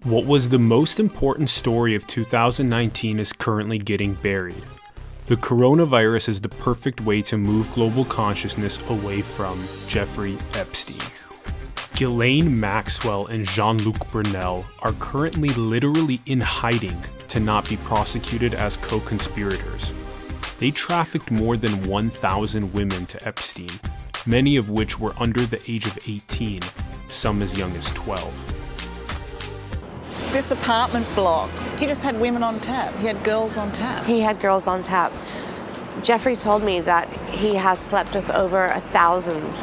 What was the most important story of 2019 is currently getting buried. The coronavirus is the perfect way to move global consciousness away from Jeffrey Epstein. Ghislaine Maxwell and Jean-Luc Brunel are currently literally in hiding to not be prosecuted as co-conspirators. They trafficked more than 1,000 women to Epstein, many of which were under the age of 18, some as young as 12. This apartment block, he just had women on tap. He had girls on tap. He had girls on tap. Jeffrey told me that he has slept with over 1,000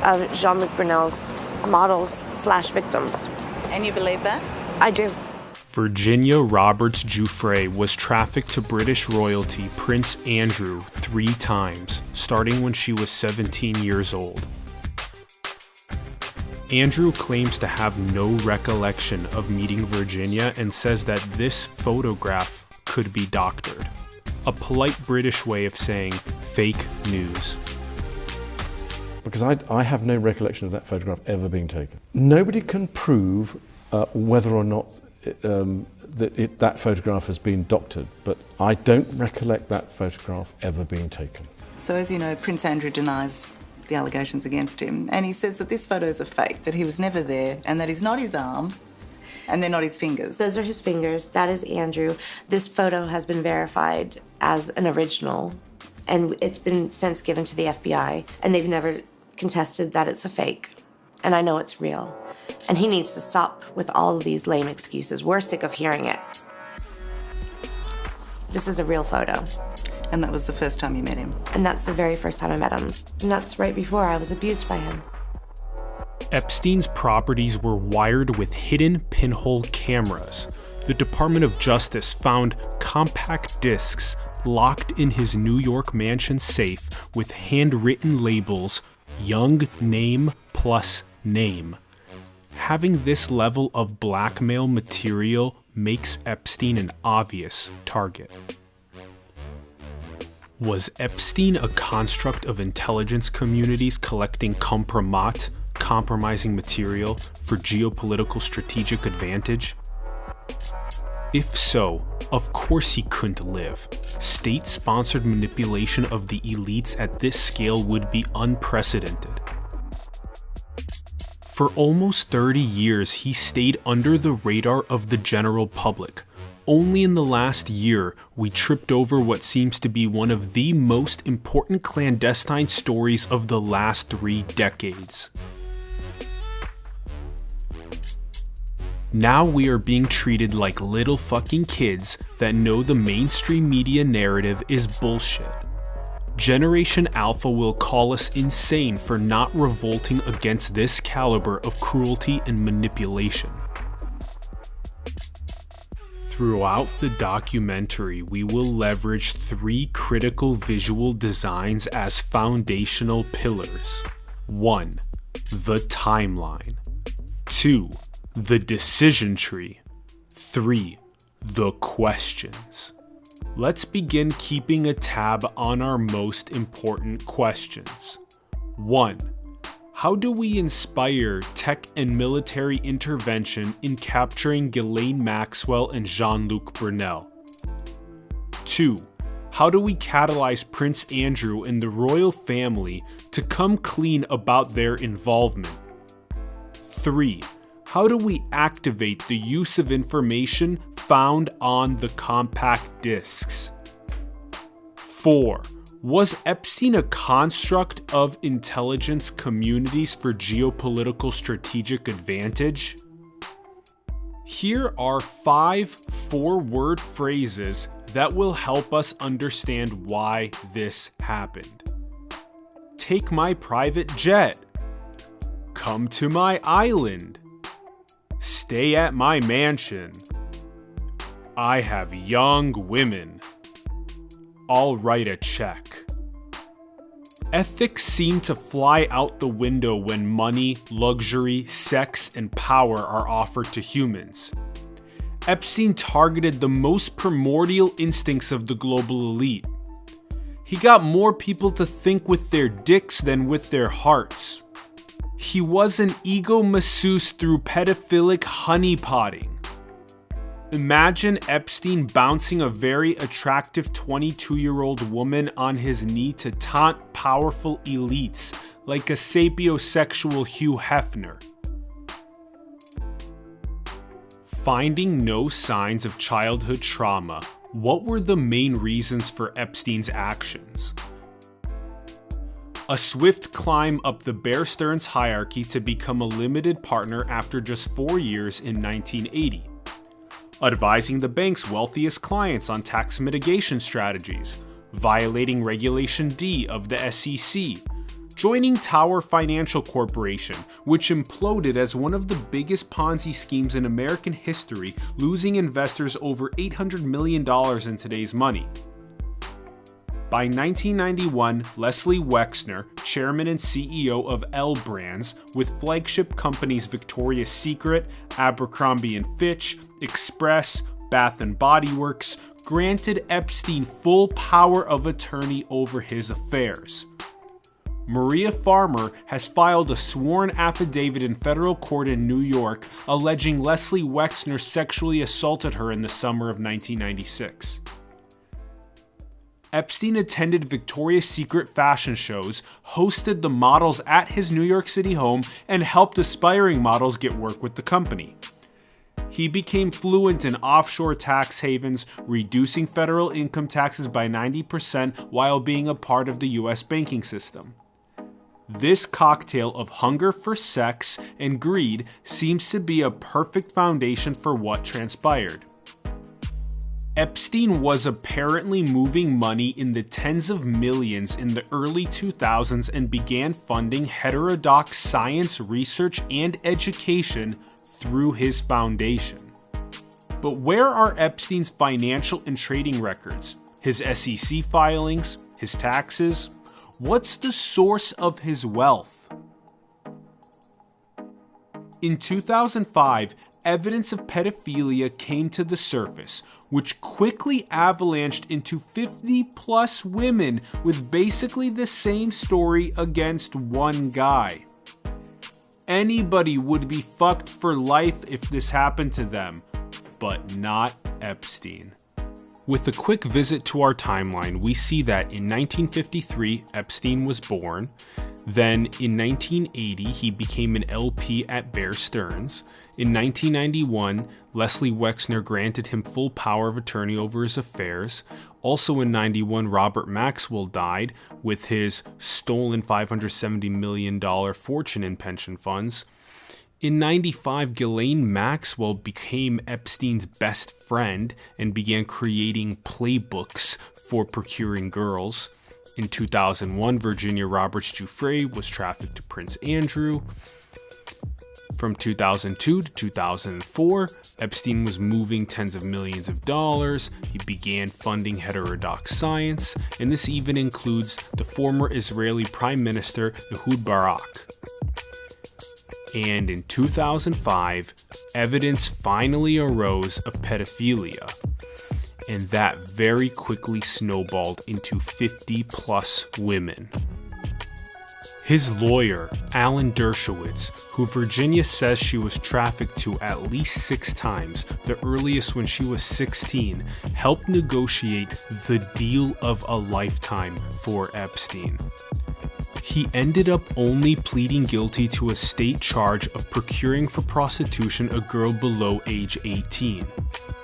of Jean-Luc Brunel's models/victims. And you believe that? I do. Virginia Roberts Giuffre was trafficked to British royalty Prince Andrew 3 times, starting when she was 17 years old. Andrew claims to have no recollection of meeting Virginia and says that this photograph could be doctored. A polite British way of saying fake news. Because I have no recollection of that photograph ever being taken. Nobody can prove whether or not that photograph has been doctored, but I don't recollect that photograph ever being taken. So as you know, Prince Andrew denies the allegations against him, and he says that this photo is a fake, that he was never there, and that he's not his arm, and they're not his fingers. Those are his fingers. That is Andrew. This photo has been verified as an original, and it's been since given to the FBI, and they've never contested that it's a fake. And I know it's real. And he needs to stop with all of these lame excuses. We're sick of hearing it. This is a real photo. And that was the first time you met him? And that's the very first time I met him. And that's right before I was abused by him. Epstein's properties were wired with hidden pinhole cameras. The Department of Justice found compact discs locked in his New York mansion safe with handwritten labels, young name plus name. Having this level of blackmail material makes Epstein an obvious target. Was Epstein a construct of intelligence communities collecting compromat, compromising material, for geopolitical strategic advantage? If so, of course he couldn't live. State-sponsored manipulation of the elites at this scale would be unprecedented. For almost 30 years, he stayed under the radar of the general public. Only in the last year, we tripped over what seems to be one of the most important clandestine stories of the last 3 decades. Now we are being treated like little fucking kids that know the mainstream media narrative is bullshit. Generation Alpha will call us insane for not revolting against this caliber of cruelty and manipulation. Throughout the documentary, we will leverage 3 critical visual designs as foundational pillars. 1. The timeline. 2. The decision tree. 3. The questions. Let's begin keeping a tab on our most important questions. 1. How do we inspire tech and military intervention in capturing Ghislaine Maxwell and Jean-Luc Brunel? 2. How do we catalyze Prince Andrew and the royal family to come clean about their involvement? 3. How do we activate the use of information found on the compact discs? 4. Was Epstein a construct of intelligence communities for geopolitical strategic advantage? Here are 5 4-word phrases that will help us understand why this happened. Take my private jet. Come to my island. Stay at my mansion. I have young women. I'll write a check. Ethics seem to fly out the window when money, luxury, sex, and power are offered to humans. Epstein targeted the most primordial instincts of the global elite. He got more people to think with their dicks than with their hearts. He was an ego masseuse through pedophilic honeypotting. Imagine Epstein bouncing a very attractive 22-year-old woman on his knee to taunt powerful elites like a sapiosexual Hugh Hefner. Finding no signs of childhood trauma, what were the main reasons for Epstein's actions? A swift climb up the Bear Stearns hierarchy to become a limited partner after just 4 years in 1980. Advising the bank's wealthiest clients on tax mitigation strategies, violating Regulation D of the SEC, joining Tower Financial Corporation, which imploded as one of the biggest Ponzi schemes in American history, losing investors over $800 million in today's money. By 1991, Leslie Wexner, chairman and CEO of L Brands, with flagship companies Victoria's Secret, Abercrombie & Fitch, Express, Bath & Body Works, granted Epstein full power of attorney over his affairs. Maria Farmer has filed a sworn affidavit in federal court in New York alleging Leslie Wexner sexually assaulted her in the summer of 1996. Epstein attended Victoria's Secret fashion shows, hosted the models at his New York City home, and helped aspiring models get work with the company. He became fluent in offshore tax havens, reducing federal income taxes by 90% while being a part of the US banking system. This cocktail of hunger for sex and greed seems to be a perfect foundation for what transpired. Epstein was apparently moving money in the tens of millions in the early 2000s and began funding heterodox science research and education through his foundation. But where are Epstein's financial and trading records, his SEC filings, his taxes? What's the source of his wealth? In 2005, evidence of pedophilia came to the surface, which quickly avalanched into 50+ women with basically the same story against one guy. Anybody would be fucked for life if this happened to them, but not Epstein. With a quick visit to our timeline, we see that in 1953, Epstein was born. Then in 1980, he became an LP at Bear Stearns. In 1991, Leslie Wexner granted him full power of attorney over his affairs. Also in 91, Robert Maxwell died with his stolen $570 million fortune in pension funds. In 95, Ghislaine Maxwell became Epstein's best friend and began creating playbooks for procuring girls. In 2001, Virginia Roberts Giuffre was trafficked to Prince Andrew. From 2002 to 2004, Epstein was moving tens of millions of dollars. He began funding heterodox science, and this even includes the former Israeli Prime Minister Ehud Barak. And in 2005, evidence finally arose of pedophilia, and that very quickly snowballed into 50+ women. His lawyer, Alan Dershowitz, who Virginia says she was trafficked to at least 6 times, the earliest when she was 16, helped negotiate the deal of a lifetime for Epstein. He ended up only pleading guilty to a state charge of procuring for prostitution a girl below age 18.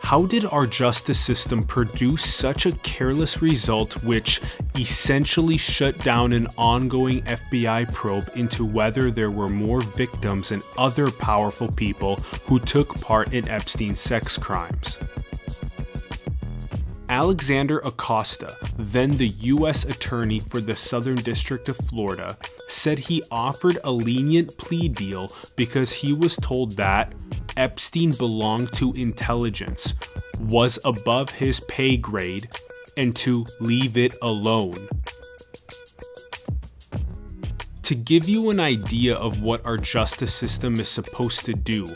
How did our justice system produce such a careless result which essentially shut down an ongoing FBI probe into whether there were more victims and other powerful people who took part in Epstein's sex crimes? Alexander Acosta, then the U.S. Attorney for the Southern District of Florida, said he offered a lenient plea deal because he was told that Epstein belonged to intelligence, was above his pay grade, and to leave it alone. To give you an idea of what our justice system is supposed to do,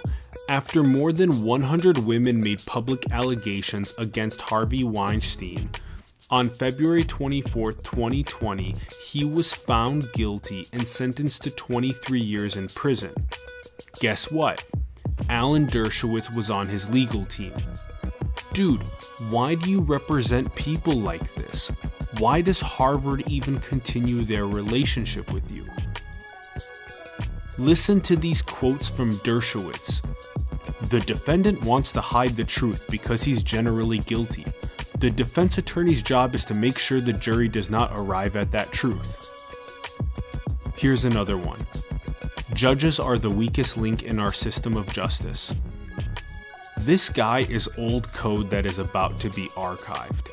after more than 100 women made public allegations against Harvey Weinstein, on February 24, 2020, he was found guilty and sentenced to 23 years in prison. Guess what? Alan Dershowitz was on his legal team. Dude, why do you represent people like this? Why does Harvard even continue their relationship with you? Listen to these quotes from Dershowitz. The defendant wants to hide the truth because he's generally guilty. The defense attorney's job is to make sure the jury does not arrive at that truth. Here's another one. Judges are the weakest link in our system of justice. This guy is old code that is about to be archived.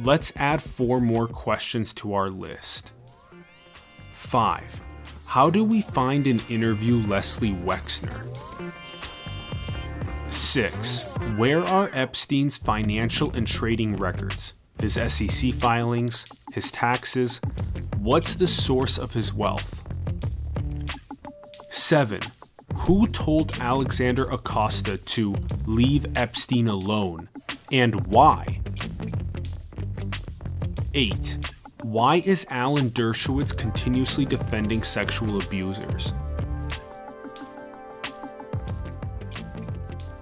Let's add 4 more questions to our list. 5. How do we find and interview Leslie Wexner? 6. Where are Epstein's financial and trading records? His SEC filings? His taxes? What's the source of his wealth? 7. Who told Alexander Acosta to leave Epstein alone, and why? 8. Why is Alan Dershowitz continuously defending sexual abusers?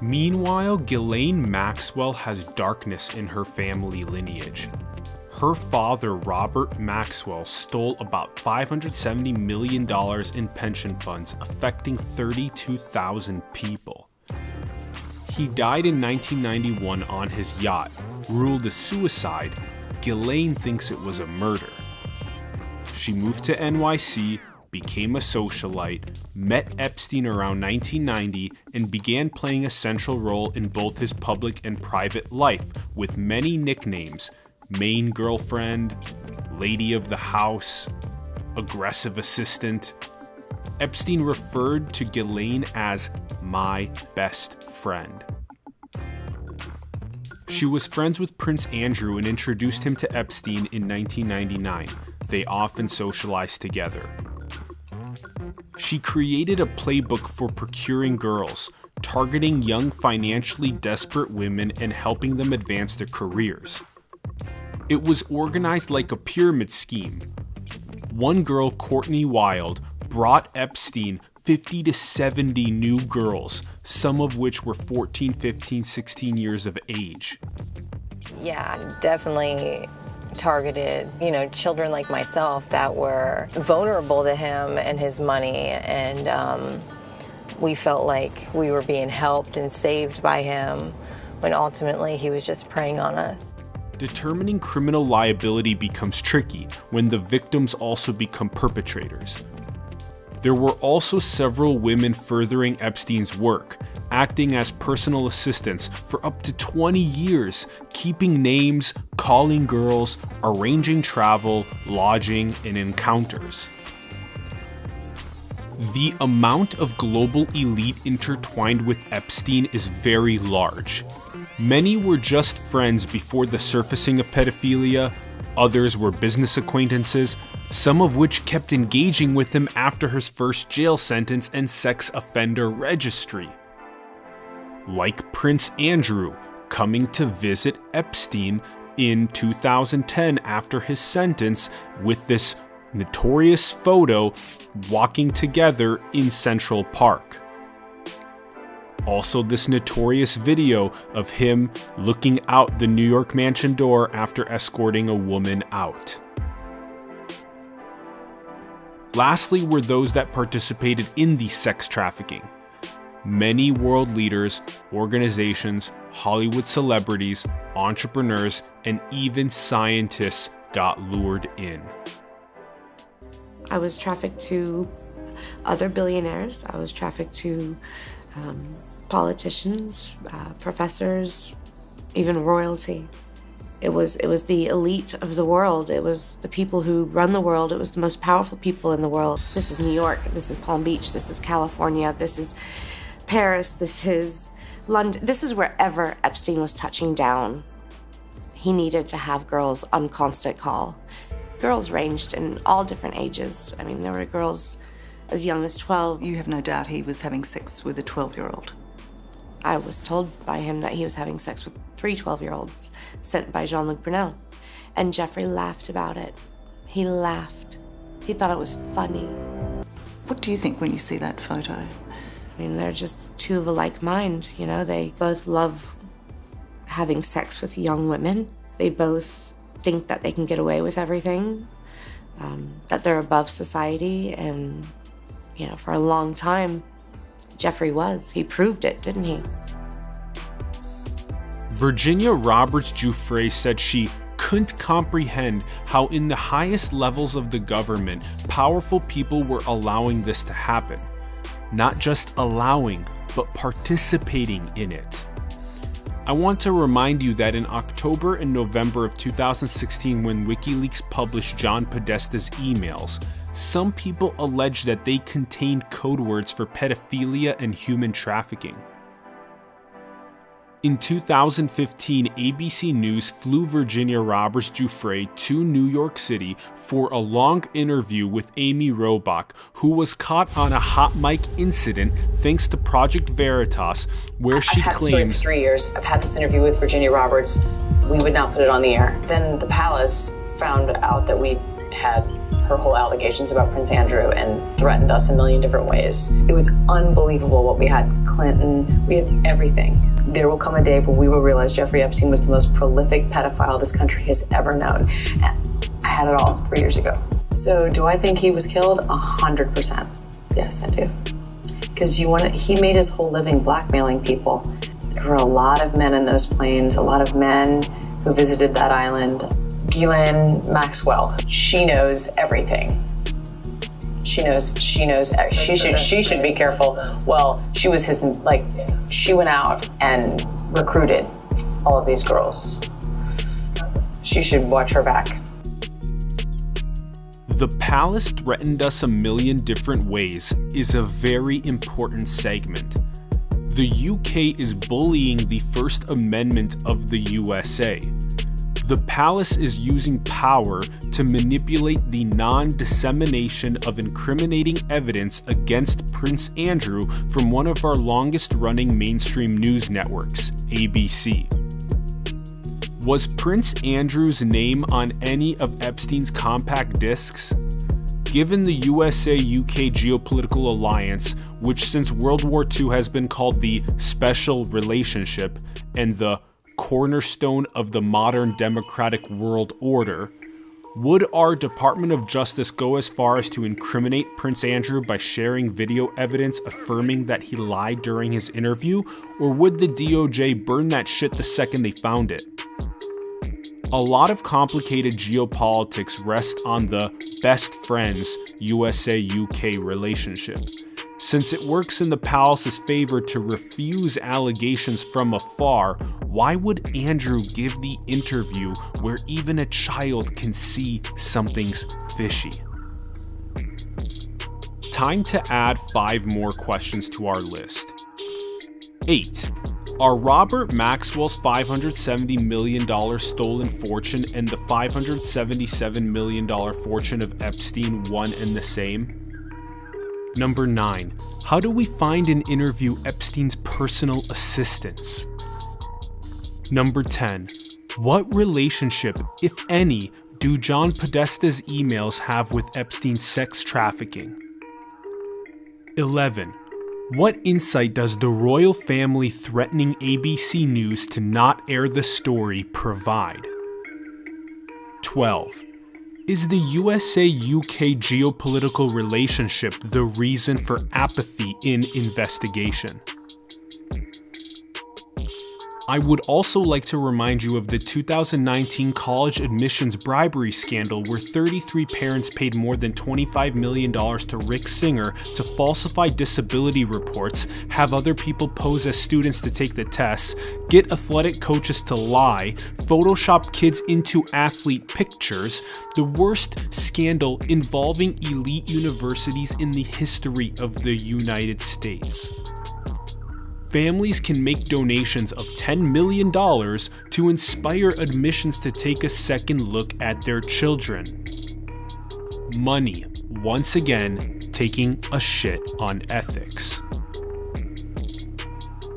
Meanwhile, Ghislaine Maxwell has darkness in her family lineage. Her father, Robert Maxwell, stole about $570 million in pension funds, affecting 32,000 people. He died in 1991 on his yacht. Ruled a suicide, Ghislaine thinks it was a murder. She moved to NYC, became a socialite, met Epstein around 1990, and began playing a central role in both his public and private life, with many nicknames: main girlfriend, lady of the house, aggressive assistant. Epstein referred to Ghislaine as my best friend. She was friends with Prince Andrew and introduced him to Epstein in 1999. They often socialized together. She created a playbook for procuring girls, targeting young financially desperate women and helping them advance their careers. It was organized like a pyramid scheme. One girl, Courtney Wild, brought Epstein 50 to 70 new girls, some of which were 14, 15, 16 years of age. Yeah, definitely targeted, children like myself that were vulnerable to him and his money, and we felt like we were being helped and saved by him when ultimately he was just preying on us. Determining criminal liability becomes tricky when the victims also become perpetrators. There were also several women furthering Epstein's work, acting as personal assistants for up to 20 years, keeping names, calling girls, arranging travel, lodging, and encounters. The amount of global elite intertwined with Epstein is very large. Many were just friends before the surfacing of pedophilia, others were business acquaintances, some of which kept engaging with him after his first jail sentence and sex offender registry. Like Prince Andrew, coming to visit Epstein in 2010 after his sentence with this notorious photo walking together in Central Park. Also, this notorious video of him looking out the New York mansion door after escorting a woman out. Lastly were those that participated in the sex trafficking. Many world leaders, organizations, Hollywood celebrities, entrepreneurs, and even scientists got lured in. I was trafficked to other billionaires. I was trafficked to politicians, professors, even royalty. It was the elite of the world. It was the people who run the world. It was the most powerful people in the world. This is New York. This is Palm Beach. This is California. This is Paris. This is London. This is wherever Epstein was touching down. He needed to have girls on constant call. Girls ranged in all different ages. I mean, there were girls as young as 12. You have no doubt he was having sex with a 12-year-old. I was told by him that he was having sex with 3 12-year-olds sent by Jean-Luc Brunel. And Jeffrey laughed about it. He laughed. He thought it was funny. What do you think when you see that photo? I mean, they're just two of a like mind, you know? They both love having sex with young women. They both think that they can get away with everything, that they're above society, and, you know, for a long time, Jeffrey was. He proved it, didn't he? Virginia Roberts Giuffre said she couldn't comprehend how in the highest levels of the government, powerful people were allowing this to happen. Not just allowing, but participating in it. I want to remind you that in October and November of 2016, when WikiLeaks published John Podesta's emails, some people alleged that they contained code words for pedophilia and human trafficking. In 2015, ABC News flew Virginia Roberts Giuffre to New York City for a long interview with Amy Robach, who was caught on a hot mic incident thanks to Project Veritas, where she claims... I've had the story for 3 years. I've had this interview with Virginia Roberts. We would not put it on the air. Then the Palace found out that we had her whole allegations about Prince Andrew and threatened us a million different ways. It was unbelievable what we had. Clinton, we had everything. There will come a day when we will realize Jeffrey Epstein was the most prolific pedophile this country has ever known. And I had it all 3 years ago. So do I think he was killed? 100%. Yes, I do. Because he made his whole living blackmailing people. There were a lot of men in those planes, a lot of men who visited that island. Ghislaine Maxwell, she knows everything. She should be careful. Well, she was she went out and recruited all of these girls. She should watch her back. The Palace threatened us a million different ways is a very important segment. The UK is bullying the First Amendment of the USA. The Palace is using power to manipulate the non-dissemination of incriminating evidence against Prince Andrew from one of our longest-running mainstream news networks, ABC. Was Prince Andrew's name on any of Epstein's compact discs? Given the USA-UK geopolitical alliance, which since World War II has been called the special relationship and the cornerstone of the modern democratic world order, would our Department of Justice go as far as to incriminate Prince Andrew by sharing video evidence affirming that he lied during his interview, or would the DOJ burn that shit the second they found it? A lot of complicated geopolitics rest on the best friends USA-UK relationship. Since it works in the Palace's favor to refuse allegations from afar, why would Andrew give the interview where even a child can see something's fishy? Time to add 5 more questions to our list. 8. Are Robert Maxwell's $570 million stolen fortune and the $577 million fortune of Epstein one and the same? Number 9. How do we find and interview Epstein's personal assistants? Number 10. What relationship, if any, do John Podesta's emails have with Epstein's sex trafficking? 11. What insight does the royal family threatening ABC News to not air the story provide? 12. Is the USA-UK geopolitical relationship the reason for apathy in investigation? I would also like to remind you of the 2019 college admissions bribery scandal where 33 parents paid more than $25 million to Rick Singer to falsify disability reports, have other people pose as students to take the tests, get athletic coaches to lie, Photoshop kids into athlete pictures, the worst scandal involving elite universities in the history of the United States. Families can make donations of $10 million to inspire admissions to take a second look at their children. Money, once again, taking a shit on ethics.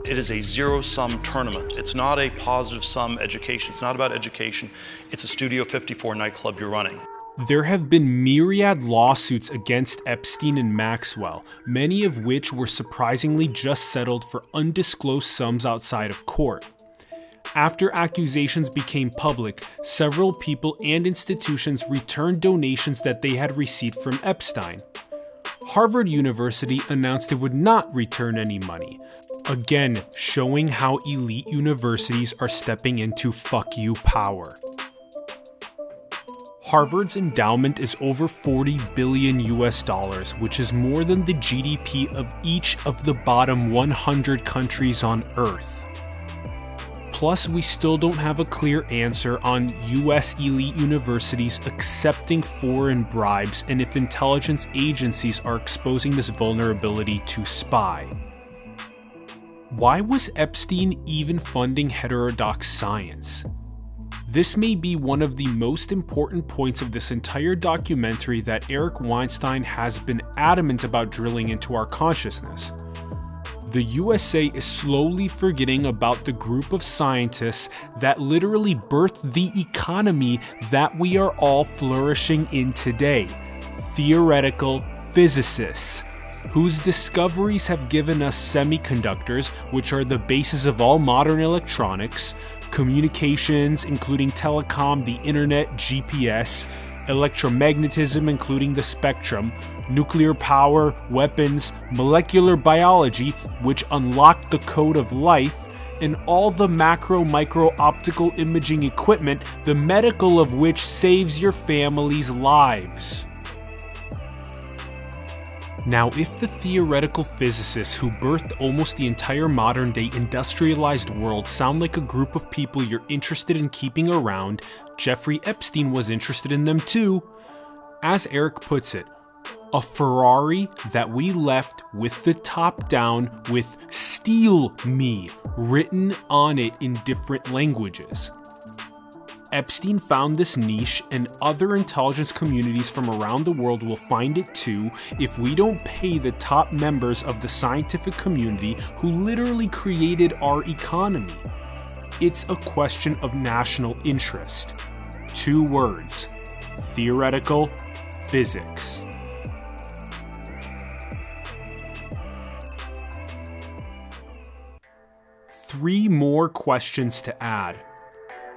It is a zero-sum tournament. It's not a positive-sum education. It's not about education. It's a Studio 54 nightclub you're running. There have been myriad lawsuits against Epstein and Maxwell, many of which were surprisingly just settled for undisclosed sums outside of court. After accusations became public, several people and institutions returned donations that they had received from Epstein. Harvard University announced it would not return any money, again showing how elite universities are stepping into fuck you power. Harvard's endowment is over $40 billion US, which is more than the GDP of each of the bottom 100 countries on Earth. Plus, we still don't have a clear answer on US elite universities accepting foreign bribes and if intelligence agencies are exposing this vulnerability to spy. Why was Epstein even funding heterodox science? This may be one of the most important points of this entire documentary that Eric Weinstein has been adamant about drilling into our consciousness. The USA is slowly forgetting about the group of scientists that literally birthed the economy that we are all flourishing in today. Theoretical physicists, whose discoveries have given us semiconductors, which are the basis of all modern electronics, communications, including telecom, the internet, GPS, electromagnetism, including the spectrum, nuclear power, weapons, molecular biology, which unlocked the code of life, and all the macro-micro optical imaging equipment, the medical of which saves your family's lives. Now, if the theoretical physicists who birthed almost the entire modern-day industrialized world sound like a group of people you're interested in keeping around, Jeffrey Epstein was interested in them too. As Eric puts it, a Ferrari that we left with the top down with "Steal Me" written on it in different languages. Epstein found this niche, and other intelligence communities from around the world will find it too if we don't pay the top members of the scientific community who literally created our economy. It's a question of national interest. 2 words: theoretical physics. Three more questions to add.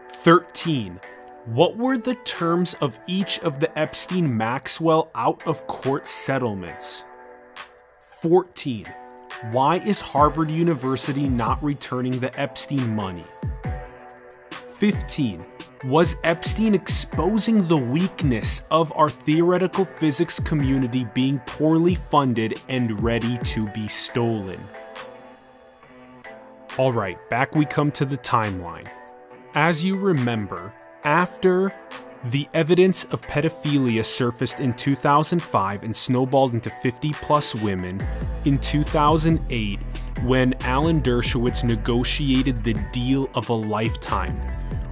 13. What were the terms of each of the Epstein-Maxwell out-of-court settlements? 14. Why is Harvard University not returning the Epstein money? 15. Was Epstein exposing the weakness of our theoretical physics community being poorly funded and ready to be stolen? Alright, back we come to the timeline. As you remember, after the evidence of pedophilia surfaced in 2005 and snowballed into 50-plus women, in 2008, when Alan Dershowitz negotiated the deal of a lifetime,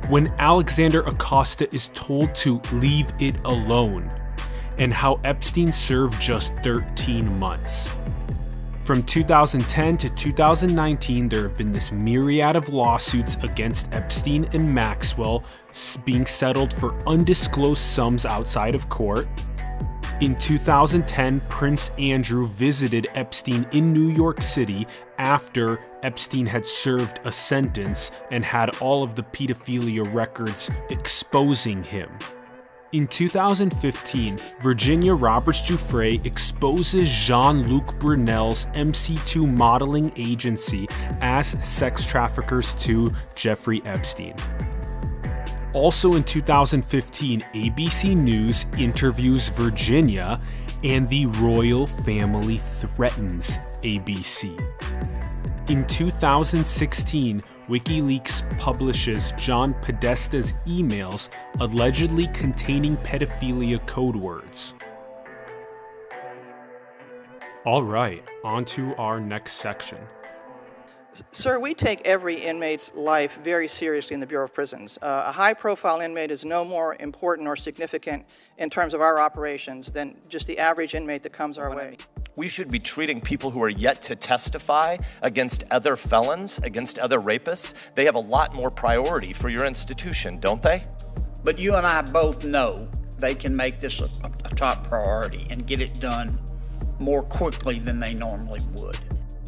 when Alexander Acosta is told to leave it alone, and how Epstein served just 13 months. From 2010 to 2019, there have been this myriad of lawsuits against Epstein and Maxwell being settled for undisclosed sums outside of court. In 2010, Prince Andrew visited Epstein in New York City after Epstein had served a sentence and had all of the pedophilia records exposing him. In 2015, Virginia Roberts Giuffre exposes Jean-Luc Brunel's MC2 modeling agency as sex traffickers to Jeffrey Epstein. Also in 2015, ABC News interviews Virginia and the royal family threatens ABC. In 2016, WikiLeaks publishes John Podesta's emails allegedly containing pedophilia code words. Alright, on to our next section. Sir, we take every inmate's life very seriously in the Bureau of Prisons. A high-profile inmate is no more important or significant in terms of our operations than just the average inmate that comes our way. We should be treating people who are yet to testify against other felons, against other rapists. They have a lot more priority for your institution, don't they? But you and I both know they can make this a top priority and get it done more quickly than they normally would.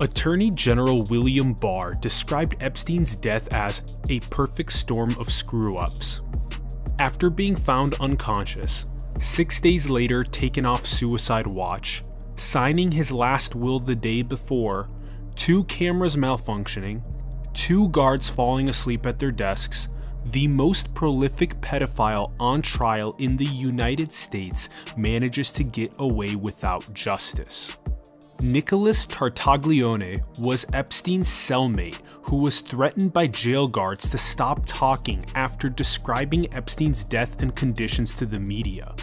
Attorney General William Barr described Epstein's death as a perfect storm of screw-ups. After being found unconscious, 6 days later taken off suicide watch, signing his last will the day before, 2 cameras malfunctioning, 2 guards falling asleep at their desks, the most prolific pedophile on trial in the United States manages to get away without justice. Nicholas Tartaglione was Epstein's cellmate who was threatened by jail guards to stop talking after describing Epstein's death and conditions to the media.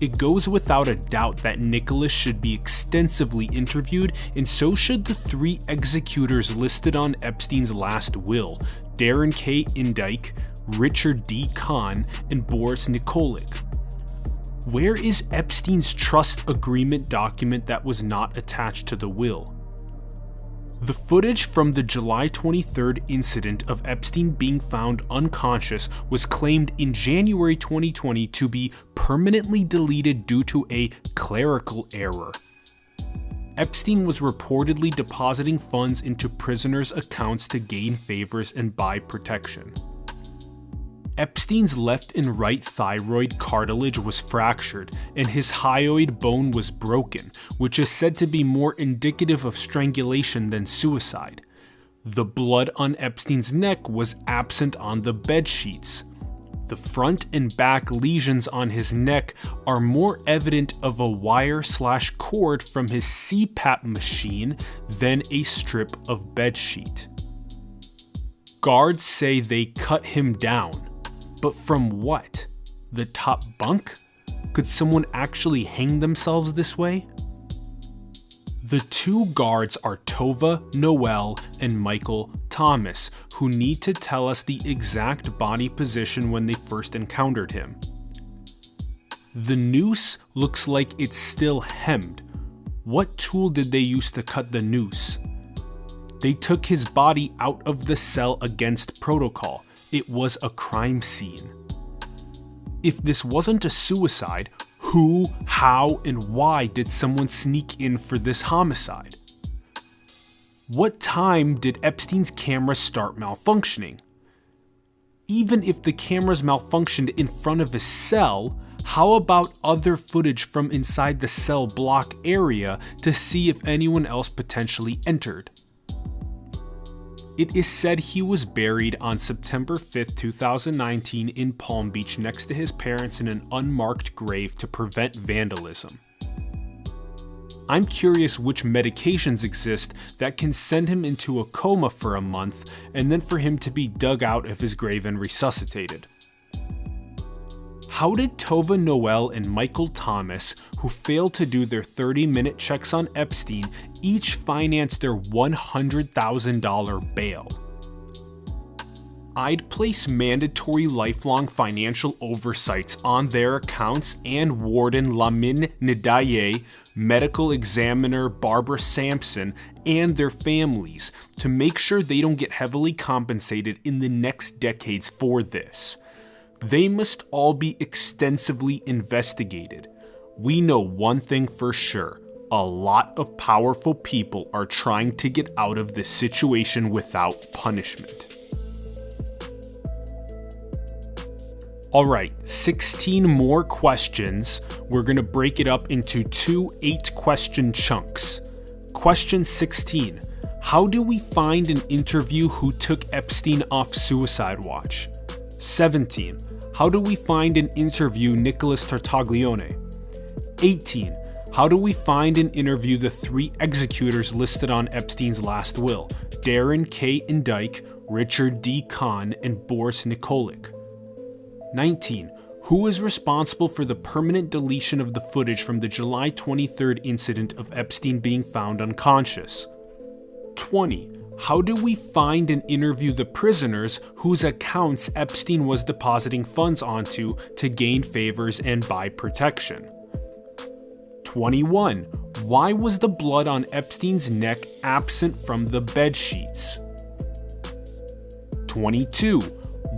It goes without a doubt that Nicholas should be extensively interviewed, and so should the 3 executors listed on Epstein's last will, Darren K. Indike, Richard D. Kahn, and Boris Nikolic. Where is Epstein's trust agreement document that was not attached to the will? The footage from the July 23rd incident of Epstein being found unconscious was claimed in January 2020 to be permanently deleted due to a clerical error. Epstein was reportedly depositing funds into prisoners' accounts to gain favors and buy protection. Epstein's left and right thyroid cartilage was fractured, and his hyoid bone was broken, which is said to be more indicative of strangulation than suicide. The blood on Epstein's neck was absent on the bed sheets. The front and back lesions on his neck are more evident of a wire/cord from his CPAP machine than a strip of bedsheet. Guards say they cut him down. But from what? The top bunk? Could someone actually hang themselves this way? The 2 guards are Tova Noel and Michael Thomas, who need to tell us the exact body position when they first encountered him. The noose looks like it's still hemmed. What tool did they use to cut the noose? They took his body out of the cell against protocol. It was a crime scene. If this wasn't a suicide, who, how, and why did someone sneak in for this homicide? What time did Epstein's camera start malfunctioning? Even if the cameras malfunctioned in front of his cell, how about other footage from inside the cell block area to see if anyone else potentially entered? It is said he was buried on September 5, 2019 in Palm Beach next to his parents in an unmarked grave to prevent vandalism. I'm curious which medications exist that can send him into a coma for a month and then for him to be dug out of his grave and resuscitated. How did Tova Noel and Michael Thomas, who failed to do their 30-minute checks on Epstein, each finance their $100,000 bail? I'd place mandatory lifelong financial oversights on their accounts and Warden Lamin Ndiaye, medical examiner Barbara Sampson, and their families to make sure they don't get heavily compensated in the next decades for this. They must all be extensively investigated. We know one thing for sure. A lot of powerful people are trying to get out of this situation without punishment. Alright, 16 more questions. We're going to break it up into 2 8-question chunks. Question 16. How do we find an interview who took Epstein off suicide watch? 17. How do we find and interview Nicholas Tartaglione? 18. How do we find and interview the 3 executors listed on Epstein's last will? Darren K. Indike, Richard D. Kahn, and Boris Nikolic. 19. Who is responsible for the permanent deletion of the footage from the July 23rd incident of Epstein being found unconscious? 20. How do we find and interview the prisoners whose accounts Epstein was depositing funds onto to gain favors and buy protection? 21. Why was the blood on Epstein's neck absent from the bed sheets? 22.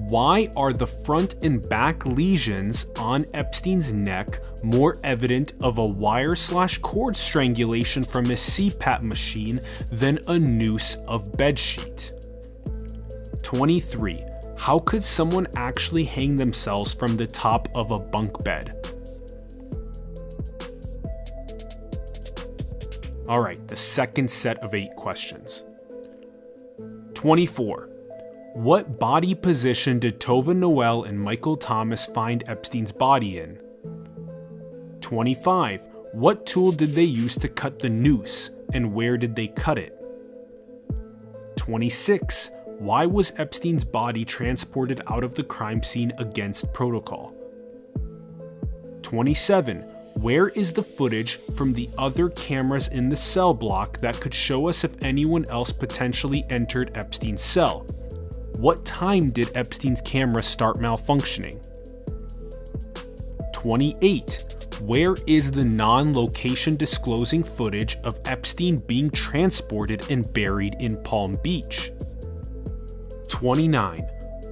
Why are the front and back lesions on Epstein's neck more evident of a wire/cord strangulation from his CPAP machine than a noose of bedsheet? 23. How could someone actually hang themselves from the top of a bunk bed? Alright, the second set of 8 questions. 24. What body position did Tova Noel and Michael Thomas find Epstein's body in? 25. What tool did they use to cut the noose, and where did they cut it? 26. Why was Epstein's body transported out of the crime scene against protocol? 27. Where is the footage from the other cameras in the cell block that could show us if anyone else potentially entered Epstein's cell? What time did Epstein's camera start malfunctioning? 28. Where is the non-location disclosing footage of Epstein being transported and buried in Palm Beach? 29.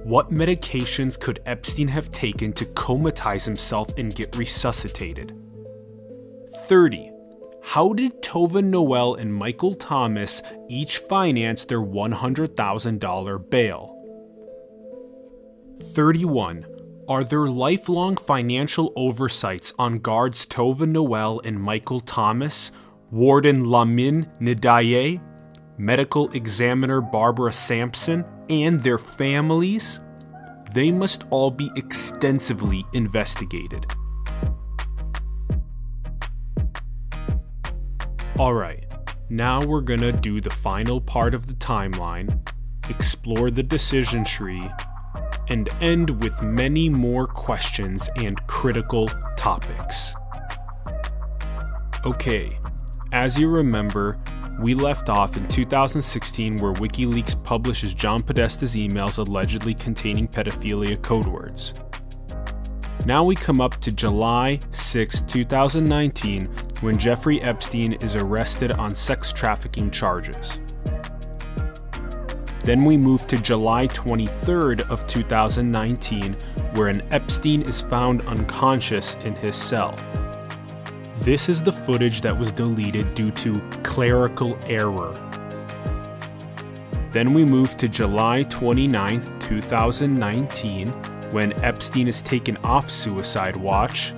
What medications could Epstein have taken to comatize himself and get resuscitated? 30. How did Tova Noel and Michael Thomas each finance their $100,000 bail? 31. Are there lifelong financial oversights on guards Tova Noel and Michael Thomas, Warden Lamin Nidaye, Medical Examiner Barbara Sampson, and their families? They must all be extensively investigated. Alright, now we're gonna do the final part of the timeline, explore the decision tree, and end with many more questions and critical topics. Okay, as you remember, we left off in 2016 where WikiLeaks publishes John Podesta's emails allegedly containing pedophilia code words. Now we come up to July 6, 2019, when Jeffrey Epstein is arrested on sex trafficking charges. Then we move to July 23rd of 2019, where an Epstein is found unconscious in his cell. This is the footage that was deleted due to clerical error. Then we move to July 29th, 2019, when Epstein is taken off suicide watch.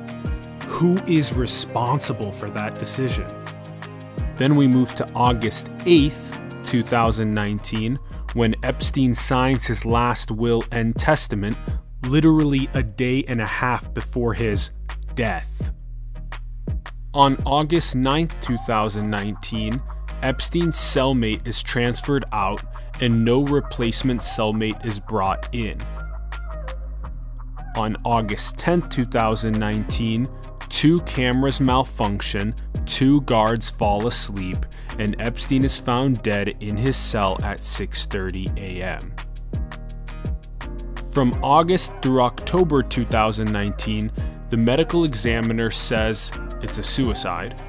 Who is responsible for that decision? Then we move to August 8th, 2019, when Epstein signs his last will and testament, literally a day and a half before his death. On August 9th, 2019, Epstein's cellmate is transferred out and no replacement cellmate is brought in. On August 10th, 2019, 2 cameras malfunction, 2 guards fall asleep, and Epstein is found dead in his cell at 6:30 a.m. From August through October 2019, the medical examiner says it's a suicide,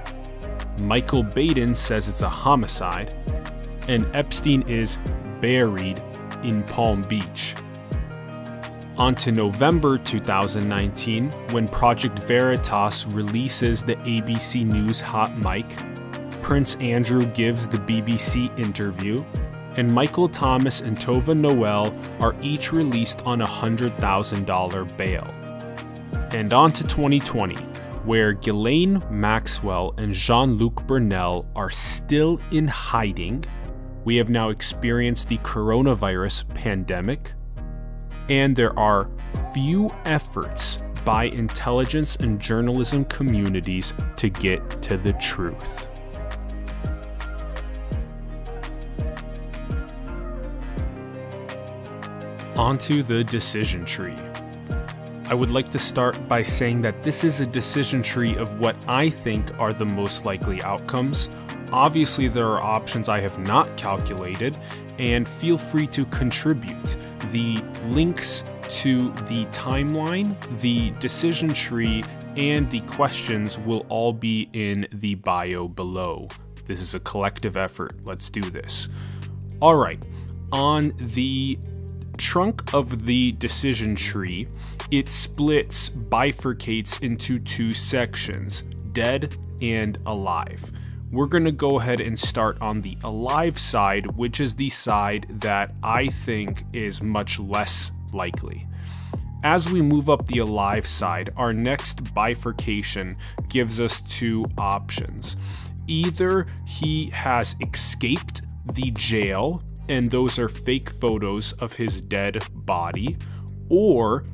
Michael Baden says it's a homicide, and Epstein is buried in Palm Beach. On to November 2019, when Project Veritas releases the ABC News Hot Mic, Prince Andrew gives the BBC interview, and Michael Thomas and Tova Noel are each released on $100,000 bail. And on to 2020, where Ghislaine Maxwell and Jean-Luc Burnell are still in hiding. We have now experienced the coronavirus pandemic, and there are few efforts by intelligence and journalism communities to get to the truth. Onto the decision tree. I would like to start by saying that this is a decision tree of what I think are the most likely outcomes. Obviously, there are options I have not calculated, and feel free to contribute. The links to the timeline, the decision tree, and the questions will all be in the bio below. This is a collective effort. Let's do this. All right, on the trunk of the decision tree, it bifurcates into two sections, dead and alive. We're going to go ahead and start on the alive side, which is the side that I think is much less likely. As we move up the alive side, our next bifurcation gives us two options. Either he has escaped the jail, and those are fake photos of his dead body, or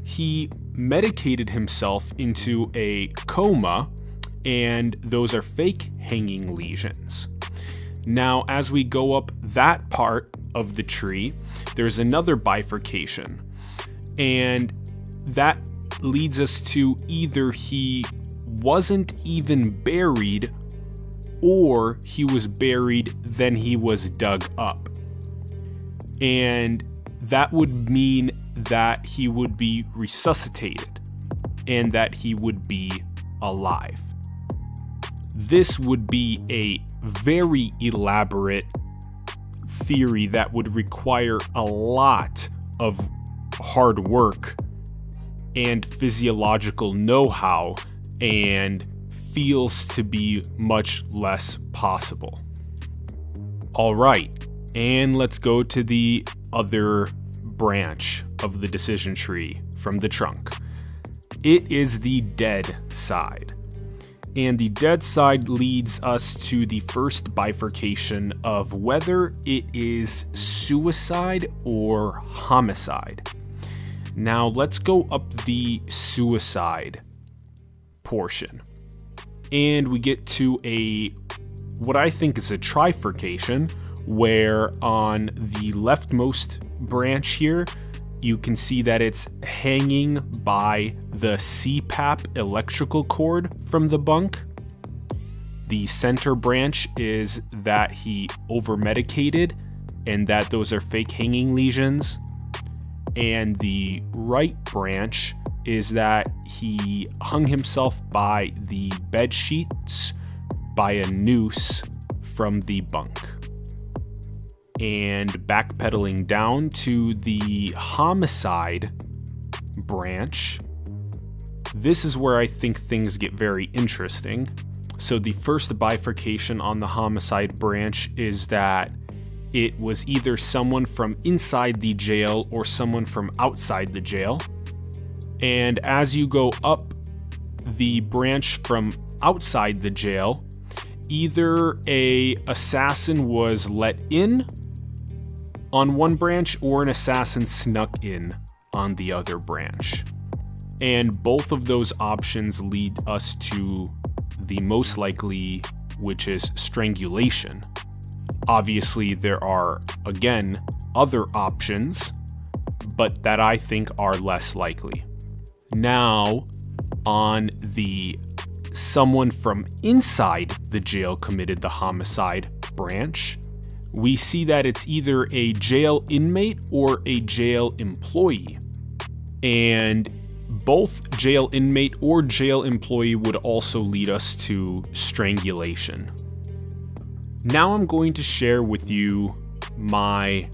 he medicated himself into a coma, and those are fake hanging lesions. Now, as we go up that part of the tree, there's another bifurcation, and that leads us to either he wasn't even buried, or he was buried, then he was dug up. And that would mean that he would be resuscitated and that he would be alive. This would be a very elaborate theory that would require a lot of hard work and physiological know-how, and feels to be much less possible. All right, and let's go to the other branch of the decision tree from the trunk. It is the dead side. And the dead side leads us to the first bifurcation of whether it is suicide or homicide. Now let's go up the suicide portion. And we get to what I think is a trifurcation, where on the leftmost branch here, you can see that it's hanging by the CPAP electrical cord from the bunk. The center branch is that he over-medicated and that those are fake hanging lesions. And the right branch is that he hung himself by the bed sheets by a noose from the bunk. And backpedaling down to the homicide branch, this is where I think things get very interesting. So the first bifurcation on the homicide branch is that it was either someone from inside the jail or someone from outside the jail. And as you go up the branch from outside the jail, either an assassin was let in on one branch or an assassin snuck in on the other branch. And both of those options lead us to the most likely, which is strangulation. Obviously, there are, again, other options, but that I think are less likely. Now, on the someone from inside the jail committed the homicide branch, we see that it's either a jail inmate or a jail employee. And both jail inmate or jail employee would also lead us to strangulation. Now I'm going to share with you my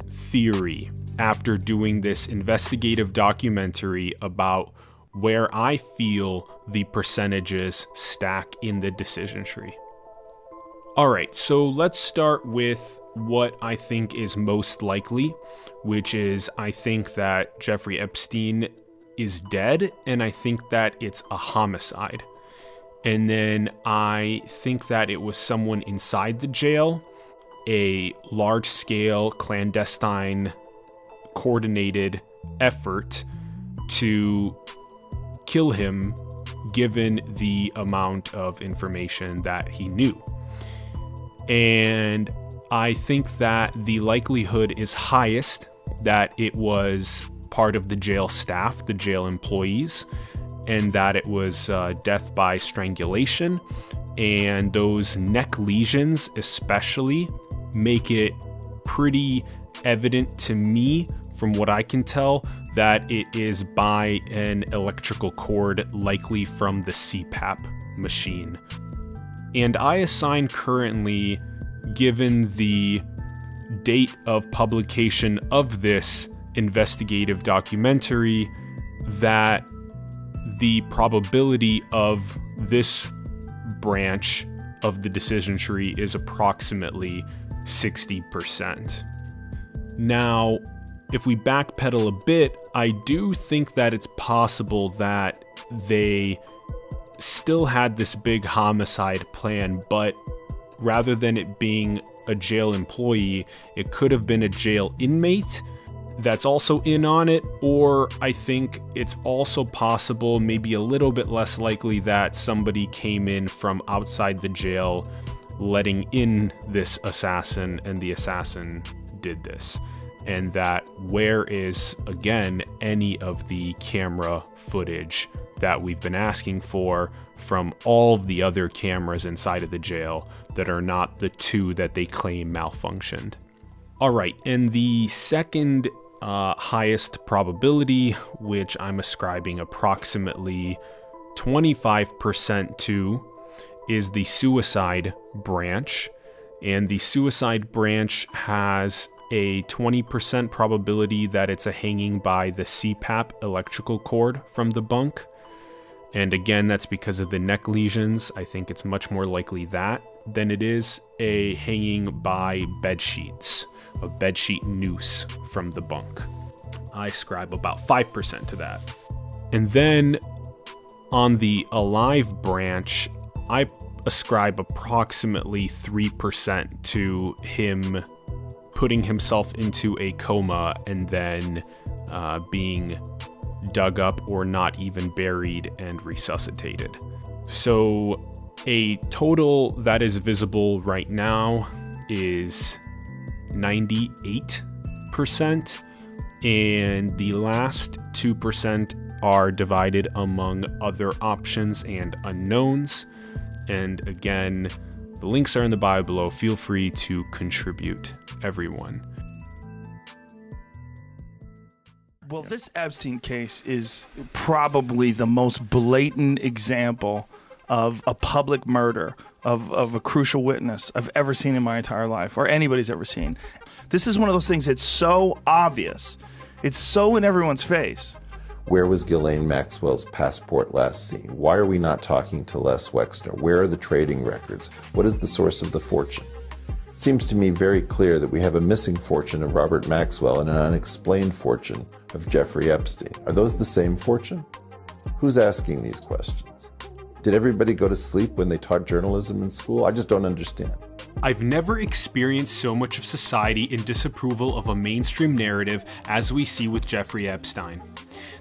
theory after doing this investigative documentary about where I feel the percentages stack in the decision tree. Alright, so let's start with what I think is most likely, which is I think that Jeffrey Epstein is dead, and I think that it's a homicide. And then I think that it was someone inside the jail, a large-scale, clandestine, coordinated effort to kill him, given the amount of information that he knew. And I think that the likelihood is highest that it was part of the jail staff, the jail employees, and that it was death by strangulation. And those neck lesions especially make it pretty evident to me, from what I can tell, that it is by an electrical cord, likely from the CPAP machine. And I assign currently, given the date of publication of this investigative documentary that the probability of this branch of the decision tree is approximately 60%. Now, if we backpedal a bit, I do think that it's possible that they still had this big homicide plan, but rather than it being a jail employee, it could have been a jail inmate that's also in on it, or I think it's also possible, maybe a little bit less likely, that somebody came in from outside the jail letting in this assassin, and the assassin did this. And that where is, again, any of the camera footage that we've been asking for from all of the other cameras inside of the jail that are not the two that they claim malfunctioned. All right, and the second highest probability, which I'm ascribing approximately 25% to, is the suicide branch. And the suicide branch has a 20% probability that it's a hanging by the CPAP electrical cord from the bunk. And again, that's because of the neck lesions. I think it's much more likely that than it is a hanging by bed sheets, a bedsheet noose from the bunk. I ascribe about 5% to that. And then on the alive branch, I ascribe approximately 3% to him putting himself into a coma and then being dug up or not even buried and resuscitated. So a total that is visible right now is 98%, and the last 2% are divided among other options and unknowns. And again, the links are in the bio below. Feel free to contribute, everyone. Well, this Epstein case is probably the most blatant example of a public murder of a crucial witness I've ever seen in my entire life, or anybody's ever seen. This is one of those things that's so obvious. It's so in everyone's face. Where was Ghislaine Maxwell's passport last seen? Why are we not talking to Les Wexner? Where are the trading records? What is the source of the fortune? It seems to me very clear that we have a missing fortune of Robert Maxwell and an unexplained fortune of Jeffrey Epstein. Are those the same fortune? Who's asking these questions? Did everybody go to sleep when they taught journalism in school? I just don't understand. I've never experienced so much of society in disapproval of a mainstream narrative as we see with Jeffrey Epstein.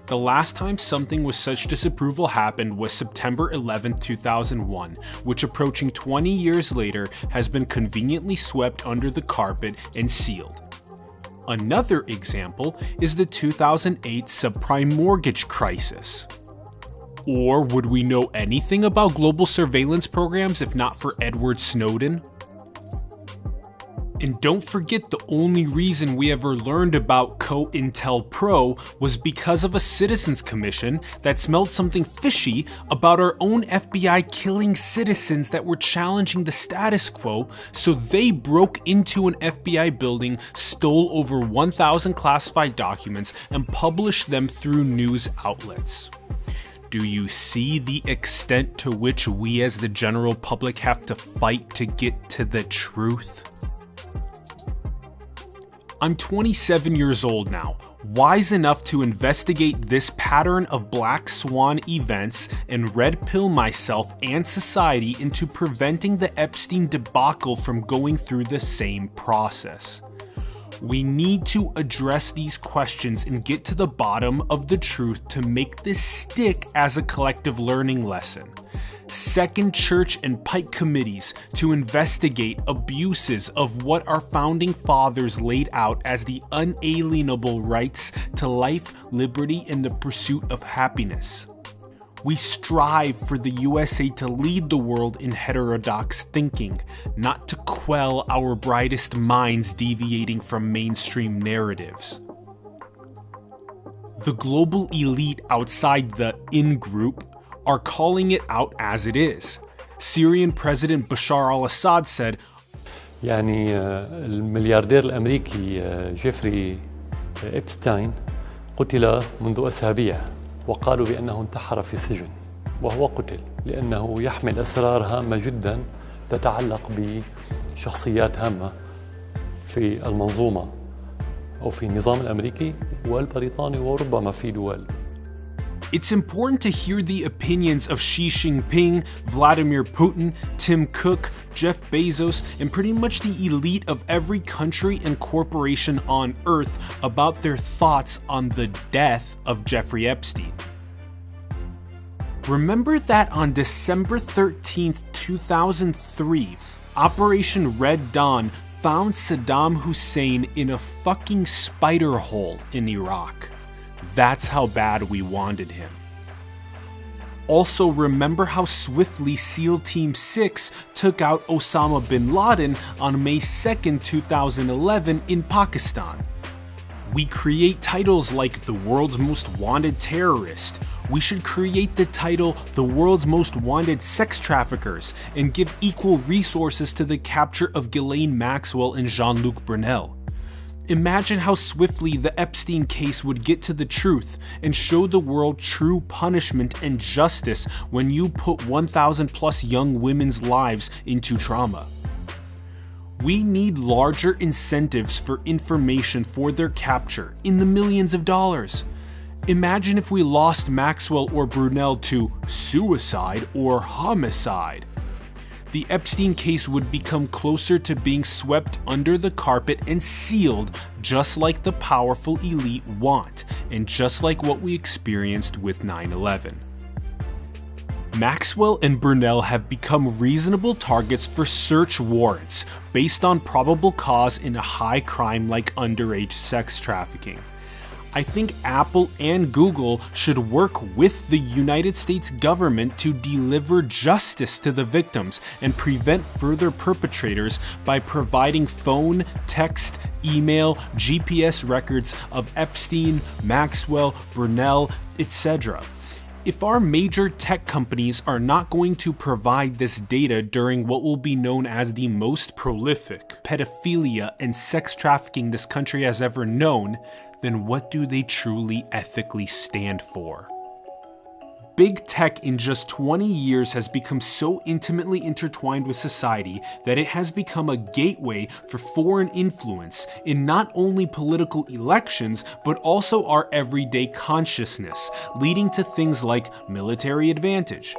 The last time something with such disapproval happened was September 11, 2001, which approaching 20 years later has been conveniently swept under the carpet and sealed. Another example is the 2008 subprime mortgage crisis. Or would we know anything about global surveillance programs if not for Edward Snowden? And don't forget, the only reason we ever learned about COINTELPRO was because of a citizens commission that smelled something fishy about our own FBI killing citizens that were challenging the status quo, so they broke into an FBI building, stole over 1,000 classified documents, and published them through news outlets. Do you see the extent to which we as the general public have to fight to get to the truth? I'm 27 years old now, wise enough to investigate this pattern of black swan events and red pill myself and society into preventing the Epstein debacle from going through the same process. We need to address these questions and get to the bottom of the truth to make this stick as a collective learning lesson. Second Church and Pike committees to investigate abuses of what our founding fathers laid out as the unalienable rights to life, liberty, and the pursuit of happiness. We strive for the USA to lead the world in heterodox thinking, not to quell our brightest minds deviating from mainstream narratives. The global elite outside the in-group are calling it out as it is. Syrian President Bashar al-Assad said, يعني الملياردير الأمريكي جيفري إبستاين قتل منذ أسابيع، وقالوا بأنه انتحر في السجن، وهو قتل لأنه يحمل أسرار هامة جدا تتعلق بشخصيات هامة في المنظومة أو في النظام الأمريكي والبريطاني وربما في دول. It's important to hear the opinions of Xi Jinping, Vladimir Putin, Tim Cook, Jeff Bezos, and pretty much the elite of every country and corporation on Earth about their thoughts on the death of Jeffrey Epstein. Remember that on December 13th, 2003, Operation Red Dawn found Saddam Hussein in a fucking spider hole in Iraq. That's how bad we wanted him. Also, remember how swiftly SEAL Team 6 took out Osama bin Laden on May 2nd, 2011 in Pakistan. We create titles like the world's most wanted terrorist. We should create the title the world's most wanted sex traffickers and give equal resources to the capture of Ghislaine Maxwell and Jean-Luc Brunel. Imagine how swiftly the Epstein case would get to the truth and show the world true punishment and justice when you put 1,000 plus young women's lives into trauma. We need larger incentives for information for their capture in the millions of dollars. Imagine if we lost Maxwell or Brunel to suicide or homicide. The Epstein case would become closer to being swept under the carpet and sealed, just like the powerful elite want, and just like what we experienced with 9/11. Maxwell and Brunel have become reasonable targets for search warrants based on probable cause in a high crime like underage sex trafficking. I think Apple and Google should work with the United States government to deliver justice to the victims and prevent further perpetrators by providing phone, text, email, GPS records of Epstein, Maxwell, Brunel, etc. If our major tech companies are not going to provide this data during what will be known as the most prolific pedophilia and sex trafficking this country has ever known, then what do they truly ethically stand for? Big tech in just 20 years has become so intimately intertwined with society that it has become a gateway for foreign influence in not only political elections, but also our everyday consciousness, leading to things like military advantage.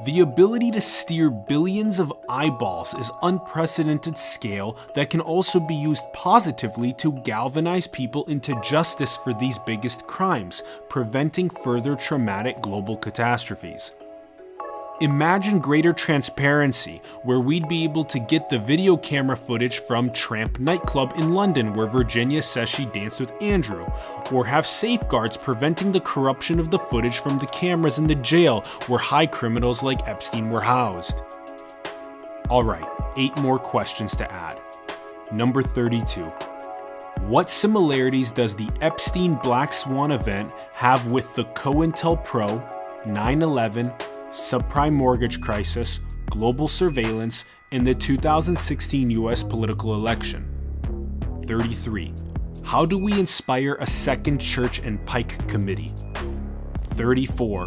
The ability to steer billions of eyeballs is unprecedented scale that can also be used positively to galvanize people into justice for these biggest crimes, preventing further traumatic global catastrophes. Imagine greater transparency, where we'd be able to get the video camera footage from Tramp nightclub in London where Virginia says she danced with Andrew, or have safeguards preventing the corruption of the footage from the cameras in the jail where high criminals like Epstein were housed. Alright, 8 more questions to add. Number 32. What similarities does the Epstein Black Swan event have with the COINTELPRO, 9/11, subprime mortgage crisis, global surveillance, and the 2016 US political election? 33. How do we inspire a second Church and Pike committee? 34.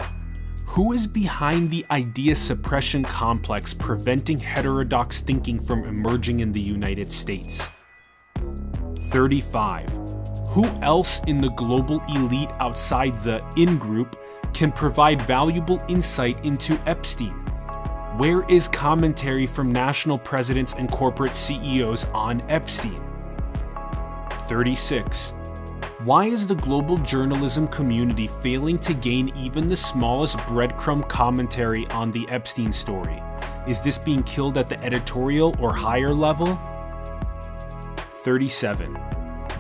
Who is behind the idea suppression complex preventing heterodox thinking from emerging in the United States? 35. Who else in the global elite outside the in-group can provide valuable insight into Epstein? Where is commentary from national presidents and corporate CEOs on Epstein? 36. Why is the global journalism community failing to gain even the smallest breadcrumb commentary on the Epstein story? Is this being killed at the editorial or higher level? 37.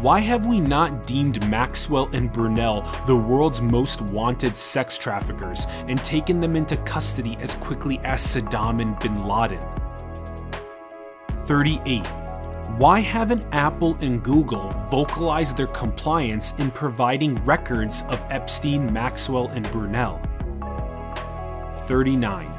Why have we not deemed Maxwell and Brunel the world's most wanted sex traffickers and taken them into custody as quickly as Saddam and bin Laden? 38. Why haven't Apple and Google vocalized their compliance in providing records of Epstein, Maxwell, and Brunel? 39.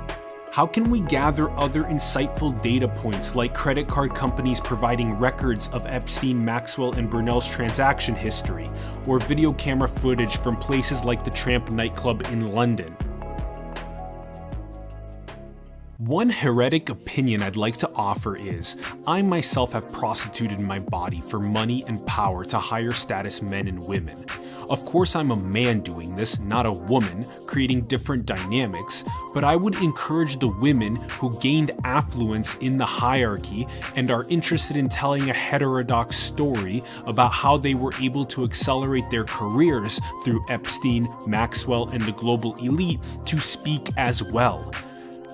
How can we gather other insightful data points like credit card companies providing records of Epstein, Maxwell, and Brunel's transaction history, or video camera footage from places like the Tramp nightclub in London? One heretic opinion I'd like to offer is, I myself have prostituted my body for money and power to higher status men and women. Of course I'm a man doing this, not a woman, creating different dynamics, but I would encourage the women who gained affluence in the hierarchy and are interested in telling a heterodox story about how they were able to accelerate their careers through Epstein, Maxwell, and the global elite to speak as well.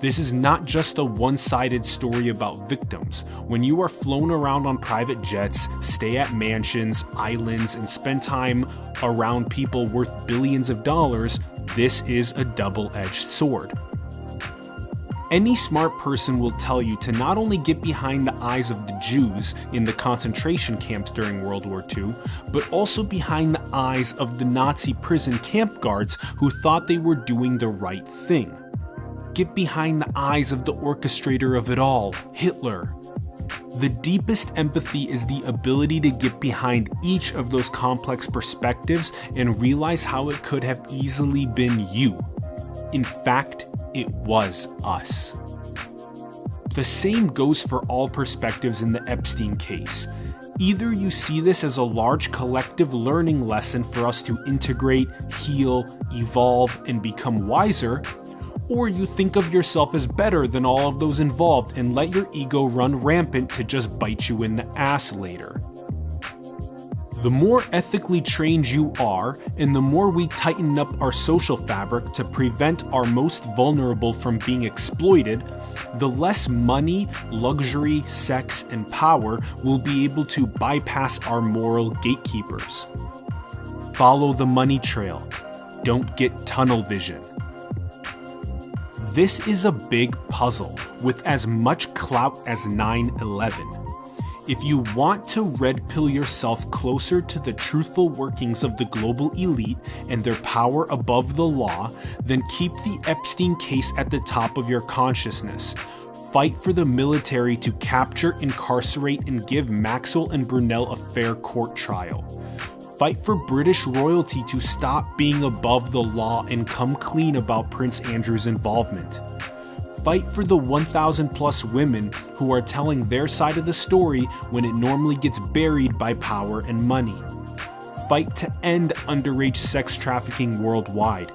This is not just a one-sided story about victims. When you are flown around on private jets, stay at mansions, islands, and spend time around people worth billions of dollars, this is a double-edged sword. Any smart person will tell you to not only get behind the eyes of the Jews in the concentration camps during World War II, but also behind the eyes of the Nazi prison camp guards who thought they were doing the right thing. Get behind the eyes of the orchestrator of it all, Hitler. The deepest empathy is the ability to get behind each of those complex perspectives and realize how it could have easily been you. In fact, it was us. The same goes for all perspectives in the Epstein case. Either you see this as a large collective learning lesson for us to integrate, heal, evolve, and become wiser, or you think of yourself as better than all of those involved and let your ego run rampant to just bite you in the ass later. The more ethically trained you are, and the more we tighten up our social fabric to prevent our most vulnerable from being exploited, the less money, luxury, sex, and power will be able to bypass our moral gatekeepers. Follow the money trail. Don't get tunnel vision. This is a big puzzle with as much clout as 9/11. If you want to red pill yourself closer to the truthful workings of the global elite and their power above the law, then keep the Epstein case at the top of your consciousness. Fight for the military to capture, incarcerate, and give Maxwell and Brunel a fair court trial. Fight for British royalty to stop being above the law and come clean about Prince Andrew's involvement. Fight for the 1,000 plus women who are telling their side of the story when it normally gets buried by power and money. Fight to end underage sex trafficking worldwide.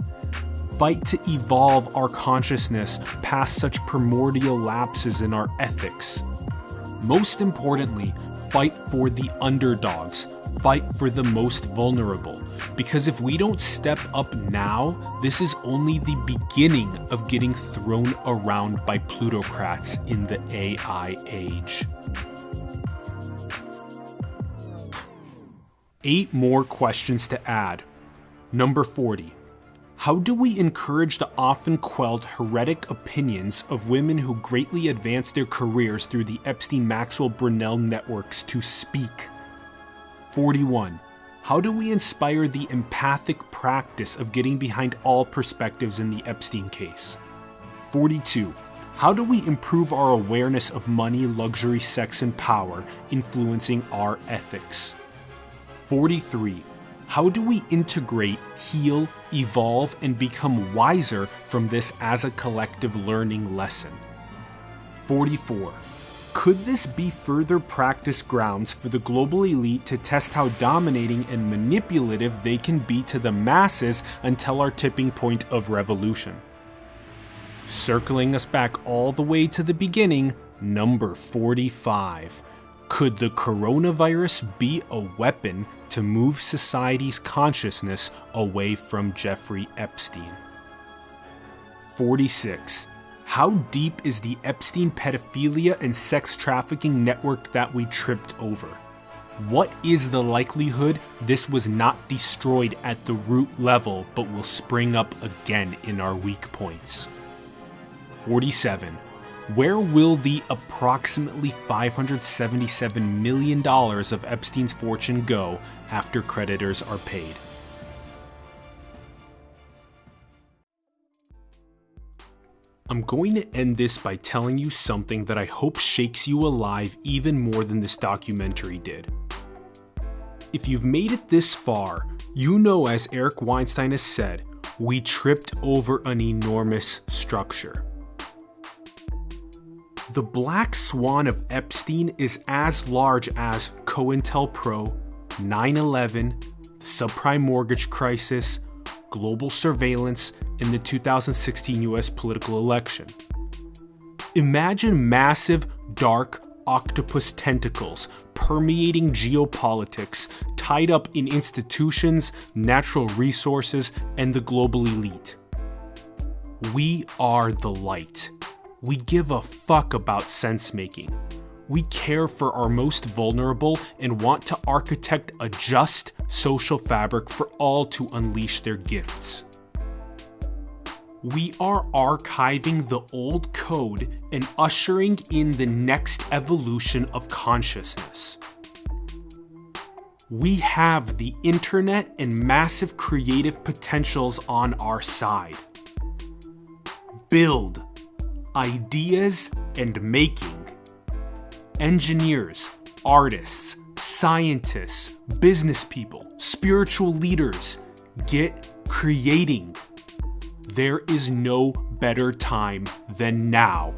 Fight to evolve our consciousness past such primordial lapses in our ethics. Most importantly, fight for the underdogs. Fight for the most vulnerable. Because if we don't step up now, this is only the beginning of getting thrown around by plutocrats in the AI age. 8 more questions to add. Number 40. How do we encourage the often quelled heretic opinions of women who greatly advance their careers through the Epstein-Maxwell-Brunel networks to speak? 41. How do we inspire the empathic practice of getting behind all perspectives in the Epstein case? 42. How do we improve our awareness of money, luxury, sex, and power influencing our ethics? 43. How do we integrate, heal, evolve, and become wiser from this as a collective learning lesson? 44. Could this be further practice grounds for the global elite to test how dominating and manipulative they can be to the masses until our tipping point of revolution? Circling us back all the way to the beginning, number 45. Could the coronavirus be a weapon to move society's consciousness away from Jeffrey Epstein? 46. How deep is the Epstein pedophilia and sex trafficking network that we tripped over? What is the likelihood this was not destroyed at the root level but will spring up again in our weak points? 47. Where will the approximately $577 million of Epstein's fortune go after creditors are paid? I'm going to end this by telling you something that I hope shakes you alive even more than this documentary did. If you've made it this far, you know, as Eric Weinstein has said, we tripped over an enormous structure. The black swan of Epstein is as large as COINTELPRO, 9/11, the subprime mortgage crisis, global surveillance, and the 2016 US political election. Imagine massive, dark octopus tentacles permeating geopolitics, tied up in institutions, natural resources, and the global elite. We are the light. We give a fuck about sense-making. We care for our most vulnerable and want to architect a just social fabric for all to unleash their gifts. We are archiving the old code and ushering in the next evolution of consciousness. We have the internet and massive creative potentials on our side. Build, ideas, and making. Engineers, artists, scientists, business people, spiritual leaders, get creating. There is no better time than now.